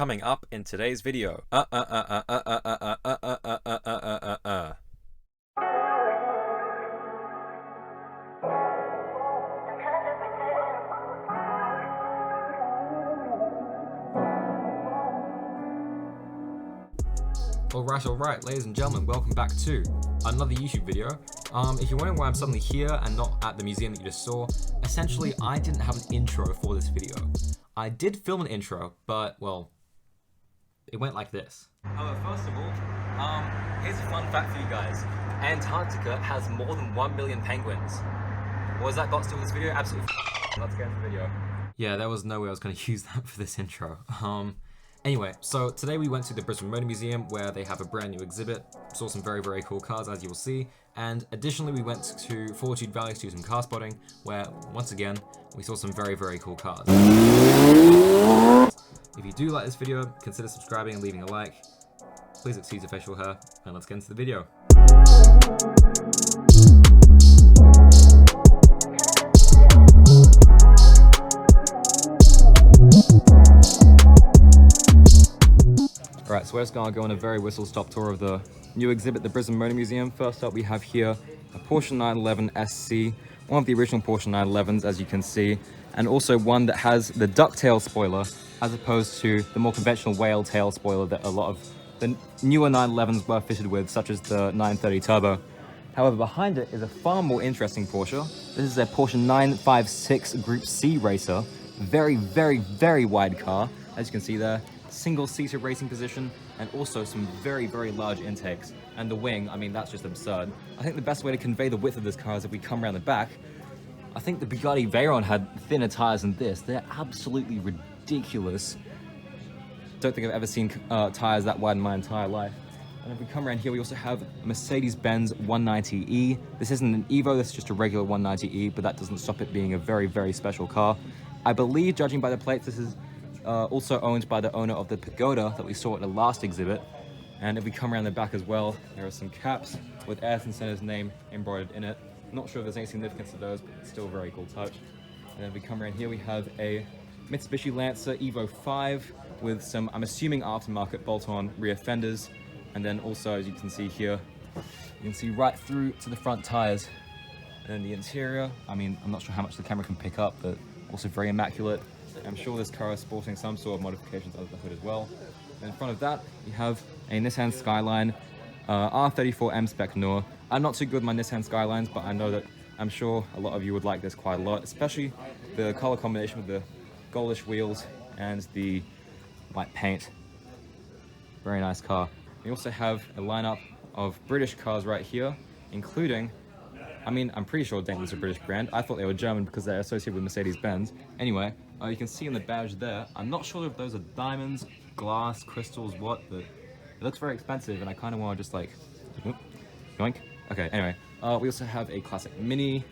coming up in today's video. Alright, ladies and gentlemen, welcome back to another YouTube video. If you're wondering why I'm suddenly here and not at the museum that you just saw, essentially I didn't have an intro for this video. I did film an intro, but, well, it went like this. First of all, here's a fun fact for you guys. Antarctica has more than 1 million penguins. What has that got to do with this video? Absolutely let's get into the video. Yeah, there was no way I was going to use that for this intro. Anyway, so today we went to the Brisbane Motor Museum where they have a brand new exhibit, saw some very cool cars as you will see, and additionally we went to Fortitude Valley to do some car spotting where, once again, we saw some very cool cars. If you do like this video, consider subscribing and leaving a like. Please excuse the facial hair, and let's get into the video. Alright, so we're just going to go on a very whistle-stop tour of the new exhibit, the Brisbane Motor Museum. First up, we have here a Porsche 911 SC, one of the original Porsche 911s, as you can see, and also one that has the ducktail spoiler, as opposed to the more conventional whale tail spoiler that a lot of the newer 911s were fitted with, such as the 930 Turbo. However, behind it is a far more interesting Porsche. This is a Porsche 956 Group C racer. Very wide car, as you can see there. Single-seater racing position, and also some very large intakes. And the wing, I mean, that's just absurd. I think the best way to convey the width of this car is if we come around the back. I think the Bugatti Veyron had thinner tires than this. They're absolutely ridiculous. Don't think I've ever seen tires that wide in my entire life. And if we come around here, we also have a Mercedes-Benz 190E. This isn't an Evo, this is just a regular 190E, but that doesn't stop it being a very special car. I believe, judging by the plates, this is also owned by the owner of the Pagoda that we saw at the last exhibit. And if we come around the back as well, there are some caps with Ayrton Senna's name embroidered in it. Not sure if there's any significance to those, but it's still a very cool touch. And then if we come around here, we have a Mitsubishi Lancer Evo 5 with some, I'm assuming, aftermarket bolt-on rear fenders. And then also, as you can see here, you can see right through to the front tires. And then the interior, I mean, I'm not sure how much the camera can pick up, but also very immaculate. I'm sure this car is sporting some sort of modifications under the hood as well. And in front of that, we have a Nissan Skyline R34 M-Spec Noir. I'm not too good with my Nissan Skylines, but I know that I'm sure a lot of you would like this quite a lot, especially the color combination with the goldish wheels and the white paint. Very nice car. We also have a lineup of British cars right here, including, I mean, I'm pretty sure Daimler's a British brand. I thought they were German because they're associated with Mercedes-Benz. Anyway, you can see in the badge there, I'm not sure if those are diamonds, glass, crystals, what, but it looks very expensive and I kind of want to just like, yoink. Okay, anyway, we also have a classic Mini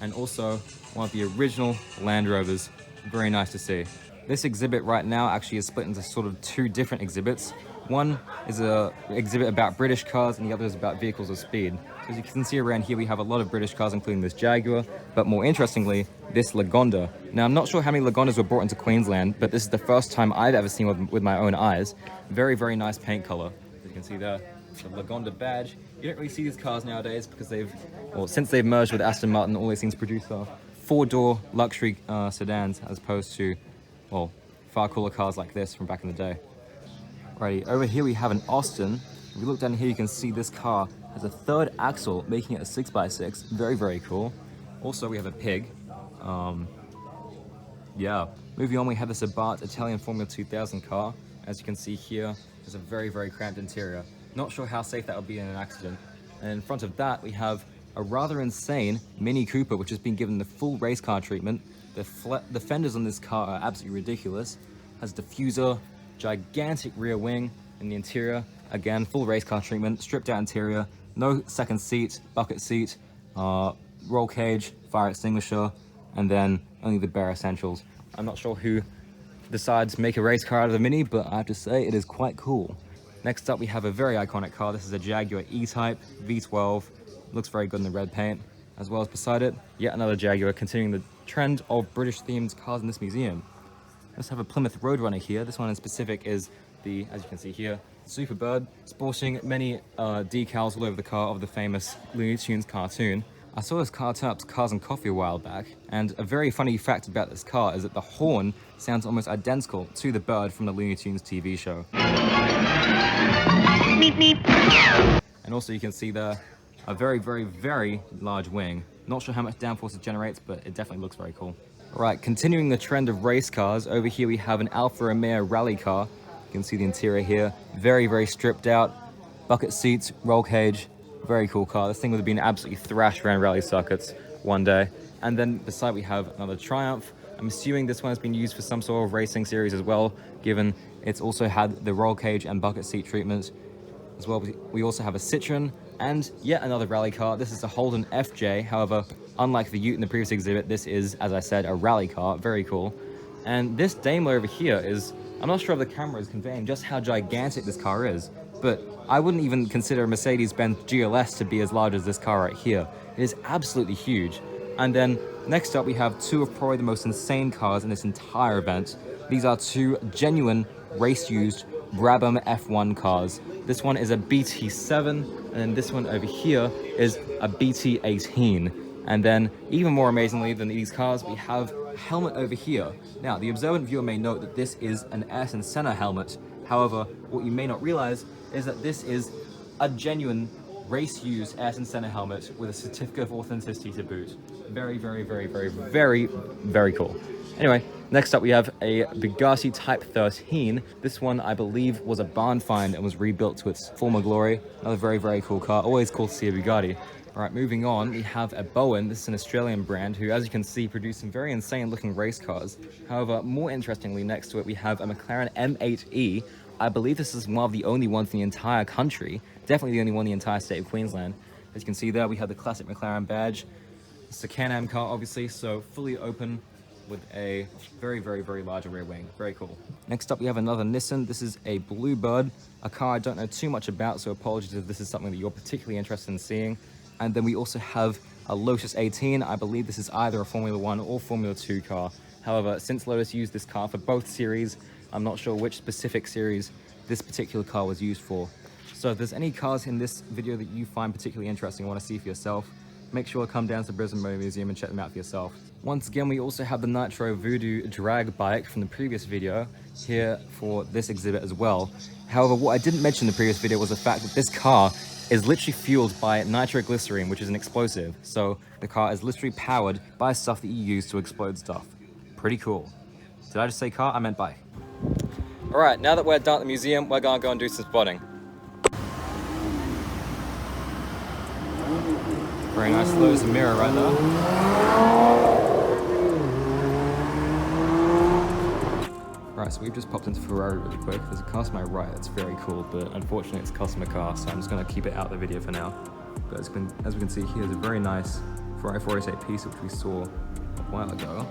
and also one of the original Land Rovers. Very nice to see. This exhibit right now actually is split into sort of two different exhibits. One is an exhibit about British cars and the other is about vehicles of speed. So as you can see around here, we have a lot of British cars, including this Jaguar, but more interestingly, this Lagonda. Now, I'm not sure how many Lagondas were brought into Queensland, but this is the first time I've ever seen one with my own eyes. Very nice paint color. As you can see there, the Lagonda badge. You don't really see these cars nowadays because since they've merged with Aston Martin, all they seem to produce are four-door luxury sedans as opposed to, well, far cooler cars like this from back in the day. Righty, over here we have an Austin. If we look down here, you can see this car has a third axle, making it a 6x6. Very cool. Also, we have a Pig. Yeah. Moving on, we have this Abarth Italian Formula 2000 car. As you can see here, there's a very cramped interior. Not sure how safe that would be in an accident. And in front of that, we have a rather insane Mini Cooper, which has been given the full race car treatment. The fenders on this car are absolutely ridiculous. Has diffuser, gigantic rear wing in the interior. Again, full race car treatment, stripped out interior, no second seat, bucket seat, roll cage, fire extinguisher, and then only the bare essentials. I'm not sure who decides to make a race car out of the Mini, but I have to say it is quite cool. Next up, we have a very iconic car. This is a Jaguar E-Type V12. Looks very good in the red paint. As well as beside it, yet another Jaguar, continuing the trend of British-themed cars in this museum. Let's have a Plymouth Roadrunner here. This one in specific is the, as you can see here, Superbird, sporting many decals all over the car of the famous Looney Tunes cartoon. I saw this car turn up to Cars and Coffee a while back, and a very funny fact about this car is that the horn sounds almost identical to the bird from the Looney Tunes TV show. And also you can see there a very, very, very large wing. Not sure how much downforce it generates, but it definitely looks very cool. Right, continuing the trend of race cars, over here we have an Alfa Romeo rally car. You can see the interior here, very, very stripped out. Bucket seats, roll cage, very cool car. This thing would have been absolutely thrashed around rally circuits one day. And then beside we have another Triumph. I'm assuming this one has been used for some sort of racing series as well, given it's also had the roll cage and bucket seat treatment. As well, we also have a Citroen and yet another rally car. This is a Holden FJ. However, unlike the Ute in the previous exhibit, this is, as I said, a rally car. Very cool. And this Daimler over here is, I'm not sure if the camera is conveying just how gigantic this car is, but I wouldn't even consider a Mercedes-Benz GLS to be as large as this car right here. It is absolutely huge. And then next up, we have two of probably the most insane cars in this entire event. These are two genuine race-used Brabham F1 cars. This one is a BT7, and then this one over here is a BT18. And then, even more amazingly than these cars, we have a helmet over here. Now, the observant viewer may note that this is an Ayrton Senna helmet. However, what you may not realize is that this is a genuine race-used Ayrton Senna helmet with a certificate of authenticity to boot. Very, very, very, very, very, very cool. Anyway, next up we have a Bugatti Type 13. This one, I believe, was a barn find and was rebuilt to its former glory. Another very, very cool car. Always cool to see a Bugatti. All right, moving on, we have a Bowen. This is an Australian brand who, as you can see, produce some very insane-looking race cars. However, more interestingly, next to it, we have a McLaren M8E. I believe this is one of the only ones in the entire country. Definitely the only one in the entire state of Queensland. As you can see there, we have the classic McLaren badge. It's a Can-Am car, obviously, so fully open with a very, very, very large rear wing. Very cool. Next up, we have another Nissan. This is a Bluebird, a car I don't know too much about, so apologies if this is something that you're particularly interested in seeing. And then we also have a Lotus 18. I believe this is either a Formula 1 or Formula 2 car. However, since Lotus used this car for both series, I'm not sure which specific series this particular car was used for. So if there's any cars in this video that you find particularly interesting and want to see for yourself, make sure to come down to the Brisbane Motor Museum and check them out for yourself. Once again, we also have the Nitro Voodoo drag bike from the previous video here for this exhibit as well. However, what I didn't mention in the previous video was the fact that this car is literally fueled by nitroglycerine, which is an explosive. So the car is literally powered by stuff that you use to explode stuff. Pretty cool. Did I just say car? I meant bike. All right, now that we're done at the museum, we're gonna go and do some spotting. Very nice Lotus mirror right there. Right, so we've just popped into Ferrari really quick. There's a car to my right that's very cool, but unfortunately it's a customer car, so I'm just gonna keep it out of the video for now. But as we can see here, there's a very nice Ferrari 488 piece, which we saw a while ago.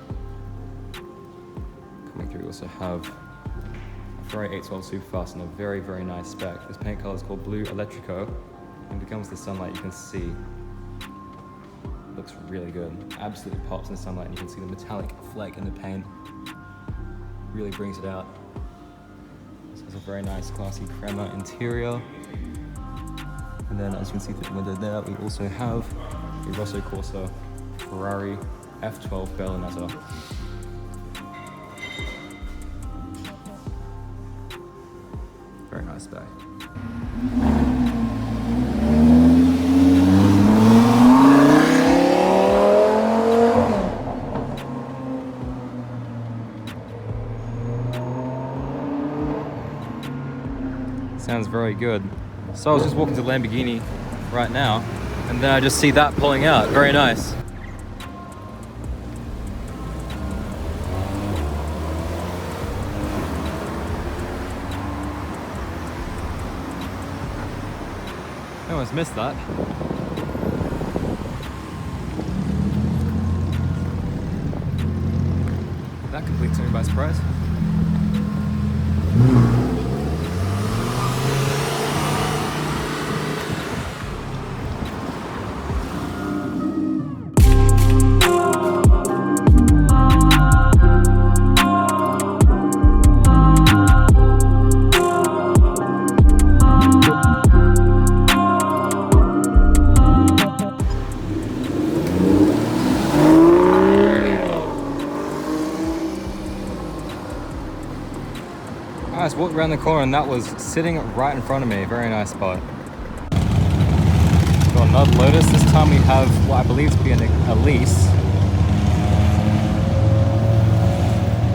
Coming through, we also have a Ferrari 812 Superfast in a very, very nice spec. This paint color is called Blue Electrico, and becomes the sunlight, you can see looks really good. Absolutely pops in the sunlight, and you can see the metallic flake in the paint. Really brings it out. This is a very nice classy crema interior. And then as you can see through the window there, we also have the Rosso Corsa Ferrari F12 Berlinetta. Very nice spec. Sounds very good. So I was just walking to Lamborghini right now, and then I just see that pulling out. Very nice. I almost missed that. That completely took me by surprise. I just walked around the corner and that was sitting right in front of me. Very nice spot. Got another Lotus. This time we have what I believe to be a lease.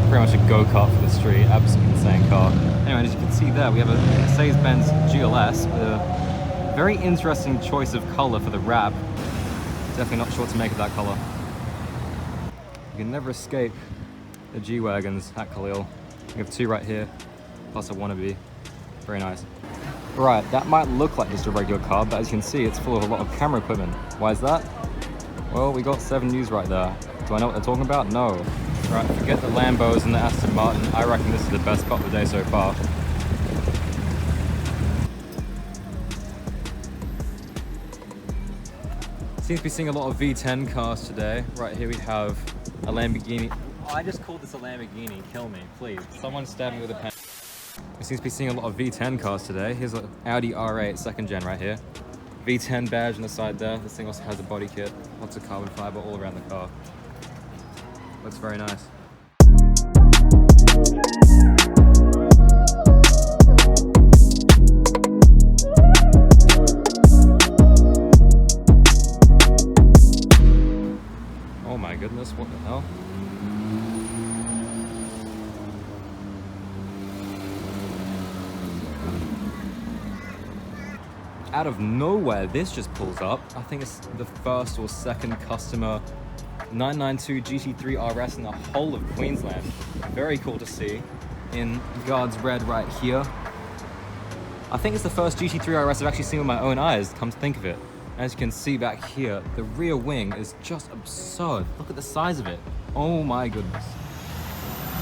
Pretty much a go-kart for the street. Absolutely insane car. Anyway, as you can see there, we have a Mercedes-Benz GLS with a very interesting choice of color for the wrap. Definitely not sure what to make of that color. You can never escape the G-Wagons at Khalil. We have two right here, plus a wannabe. Very nice. Right, that might look like just a regular car, but as you can see, it's full of a lot of camera equipment. Why is that? Well, we got 7 News right there. Do I know what they're talking about? No. Right, forget the Lambos and the Aston Martin. I reckon this is the best spot of the day so far. Seems to be seeing a lot of V10 cars today. Right here we have a Lamborghini. Oh, I just called this a Lamborghini. Kill me, please. Someone stab me with a pen. We seem to be seeing a lot of V10 cars today. Here's an Audi R8 second gen right here. V10 badge on the side there. This thing also has a body kit. Lots of carbon fiber all around the car. Looks very nice. Oh my goodness, what the hell? Out of nowhere, this just pulls up. I think it's the first or second customer 992 GT3 RS in the whole of Queensland. Very cool to see. In God's red right here. I think it's the first GT3 RS I've actually seen with my own eyes, come to think of it. As you can see back here, the rear wing is just absurd. Look at the size of it. Oh my goodness.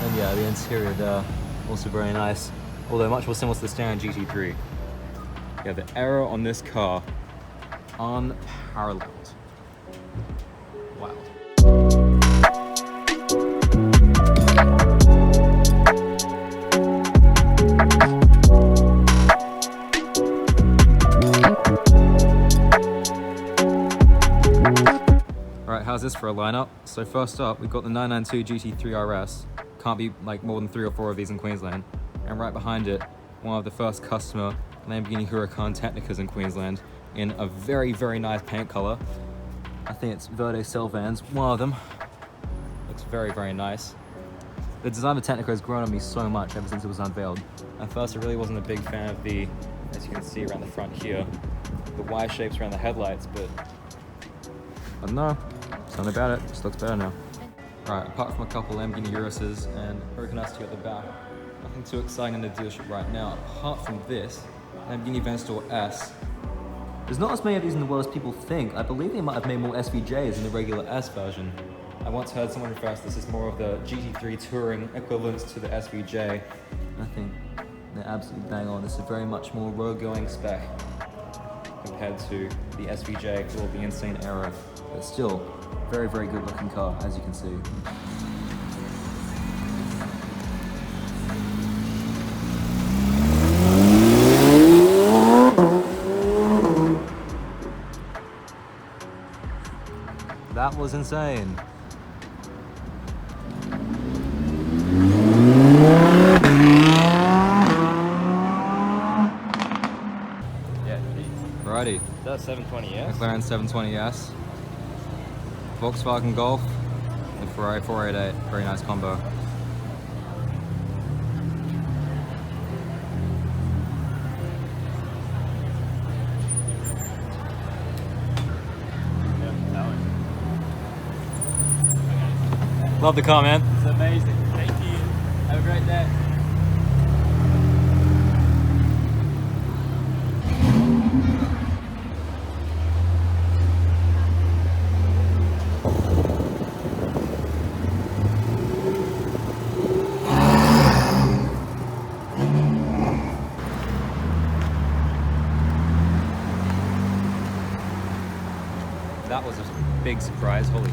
And yeah, the interior there, also very nice. Although much more similar to the standard GT3. Yeah, the aero on this car, unparalleled. Wow. Alright, how's this for a lineup? So first up, we've got the 992 GT3 RS. Can't be like more than 3 or 4 of these in Queensland. And right behind it, one of the first customer Lamborghini Huracan Technicas in Queensland in a very, very nice paint color. I think it's Verde Sylvans, one of them. Looks very, very nice. The design of Technica has grown on me so much ever since it was unveiled. At first, I really wasn't a big fan of the, as you can see around the front here, the Y shapes around the headlights, but I don't know, something about it, just looks better now. Right, apart from a couple Lamborghini Uruses and Huracan ST at the back, nothing too exciting in the dealership right now, apart from this Lamborghini Aventador S. There's not as many of these in the world as people think. I believe they might have made more SVJs in the regular S version. I once heard someone refer to this as more of the GT3 touring equivalent to the SVJ. I think they're absolutely bang on. This is very much more road-going spec compared to the SVJ with all the insane aero. But still, very, very good looking car, as you can see. That was insane. Yeah, Alrighty. that's 720S. McLaren 720S. Volkswagen Golf. And Ferrari 488. Very nice combo. Love the car, man. It's amazing. Thank you. Have a great day. That was a big surprise. Holy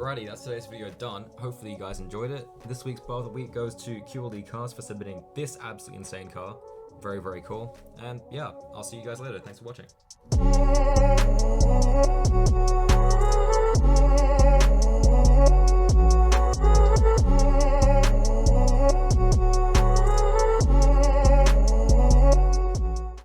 Alrighty, that's today's video done. Hopefully you guys enjoyed it. This week's bar of the week goes to QLE Cars for submitting this absolutely insane car. Very, very cool. And yeah, I'll see you guys later. Thanks for watching.